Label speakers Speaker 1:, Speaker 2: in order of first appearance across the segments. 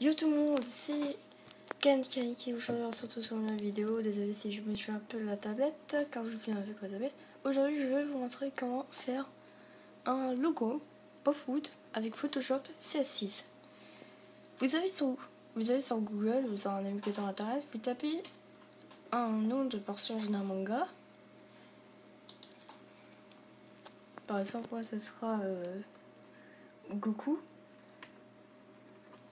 Speaker 1: Yo tout le monde, c'est Ken qui aujourd'hui on se retrouve sur une vidéo. Désolé si je me suis un peu la tablette car je viens avec ma tablette. Aujourd'hui je vais vous montrer comment faire un logo Pop-Wood avec Photoshop CS6. Vous allez sur Google, vous avez un navigateur internet, vous tapez un nom de personnage d'un manga. Par exemple moi ce sera Goku.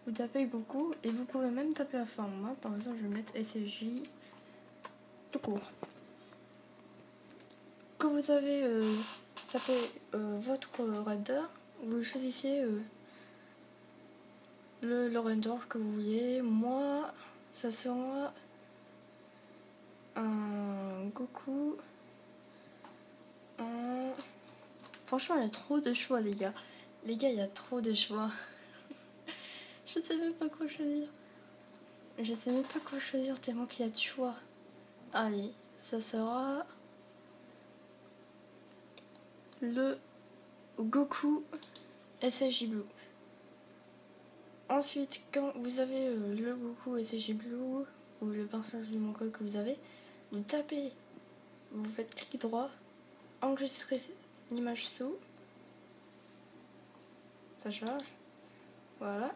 Speaker 1: Vous tapez Goku et vous pouvez même taper la forme. Moi, par exemple, je vais mettre SSJ tout court. Quand vous avez tapé votre render, vous choisissez le render que vous voulez. Moi, ça sera un Goku. Franchement, il y a trop de choix, les gars. Les gars, il y a trop de choix. Je sais même pas quoi choisir. Je sais même pas quoi choisir tellement qu'il y a de choix. Allez, ça sera le Goku SSJ Blue. Ensuite, quand vous avez le Goku SSJ Blue ou le personnage du manga que vous avez, vous tapez, vous faites clic droit, enregistrer l'image sous, ça charge, voilà.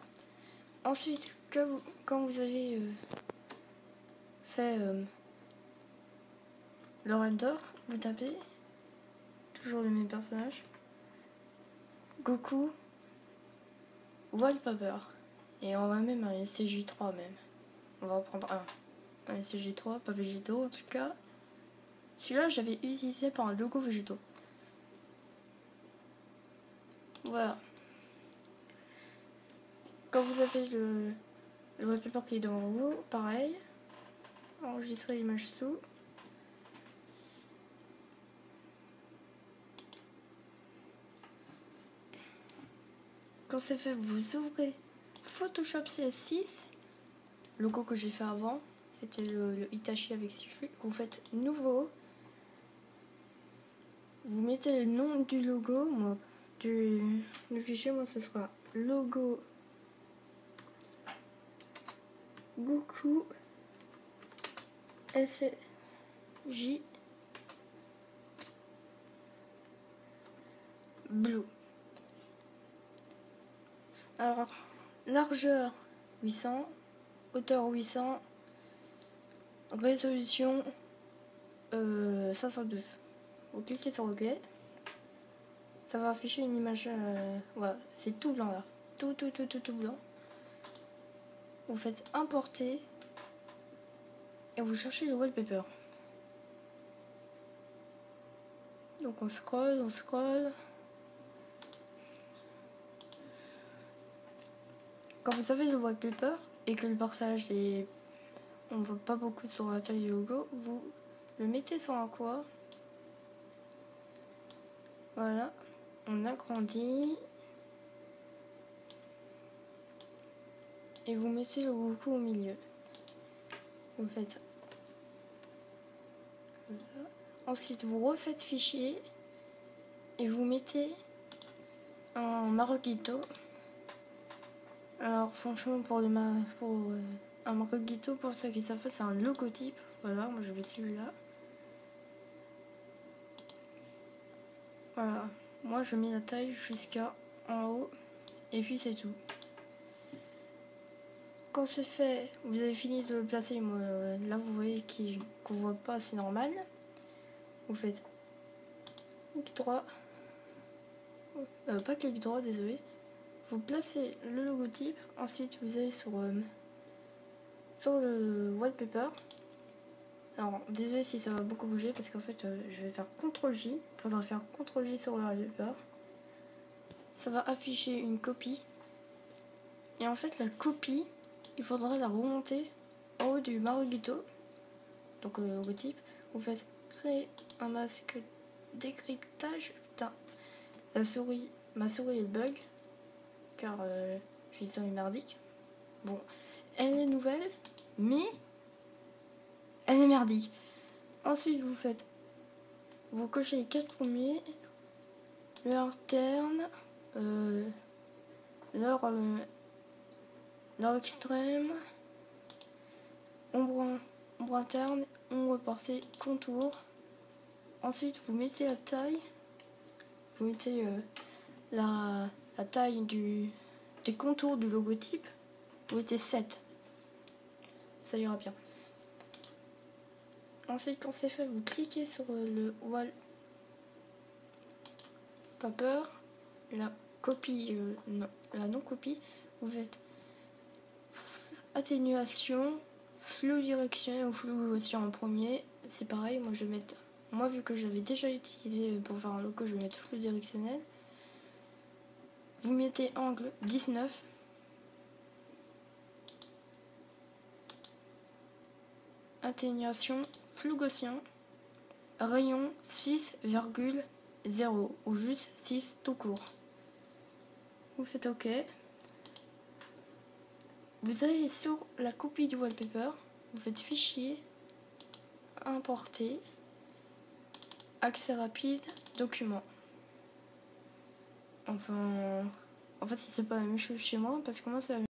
Speaker 1: Ensuite, quand vous avez fait le render, vous tapez toujours le même personnage, Goku Wallpaper. Et on va même un SCJ3 même. On va prendre un SCJ3, pas végétaux en tout cas. Celui-là j'avais utilisé pour un logo végétaux. Voilà. Quand vous avez le wallpaper qui est devant vous, pareil. Enregistrer l'image sous. Quand c'est fait, vous ouvrez Photoshop CS6. Le logo que j'ai fait avant, c'était le Itachi avec 6 cheveux. Vous faites nouveau. Vous mettez le nom du logo. Moi, du fichier, moi ce sera logo Goku SSJ Blue. Alors, largeur 800, hauteur 800, résolution 512. Vous cliquez sur OK. Ça va afficher une image. Voilà, c'est tout blanc là. Tout blanc. Vous faites importer et vous cherchez le wallpaper. Donc on scroll. Quand vous avez le wallpaper et que le personnage est... on voit pas beaucoup sur la taille du logo, vous le mettez sur un coin. Voilà, on agrandit. Et vous mettez le Goku au milieu. Vous faites comme ça. Ensuite, vous refaites fichier et vous mettez un Maruguito. Alors, franchement, pour un Maruguito, pour ceux qui savent pas, c'est un logotype. Voilà, moi je vais celui-là. Voilà, moi je mets la taille jusqu'à en haut et puis c'est tout. Quand c'est fait, vous avez fini de le placer. Moi, là vous voyez qu'on voit pas, c'est normal. Vous faites clic droit, pas clic droit, désolé. Vous placez le logotype, ensuite vous allez sur le wallpaper. Alors désolé si ça va beaucoup bouger parce qu'en fait je vais faire CTRL-J. Il faudra faire CTRL-J sur le wallpaper. Ça va afficher une copie. Et en fait la copie, il faudra la remonter en haut du Maruguito. Donc le logotype. Vous faites créer un masque décryptage. Putain, ma souris est bug car j'ai une souris merdique. Bon, elle est nouvelle, mais elle est merdique. Ensuite, vous cochez les 4 premiers, l'heure terne, l'heure nord extrême, ombre interne, ombre portée, contour. Ensuite, vous mettez la taille. Vous mettez la taille des contours du logotype. Vous mettez 7. Ça ira bien. Ensuite, quand c'est fait, vous cliquez sur le wallpaper. La copie, la non-copie. Vous faites atténuation, flou directionnel ou flou aussi en premier. C'est pareil, moi je vais mettre. Moi, vu que j'avais déjà utilisé pour faire un logo, je vais mettre flou directionnel. Vous mettez angle 19. Atténuation, flou gaussien. Rayon 6,0 ou juste 6 tout court. Vous faites OK. Vous allez sur la copie du wallpaper. Vous faites fichier, importer, accès rapide, document. Enfin, en fait, si c'est pas la même chose chez moi, parce que moi, c'est la même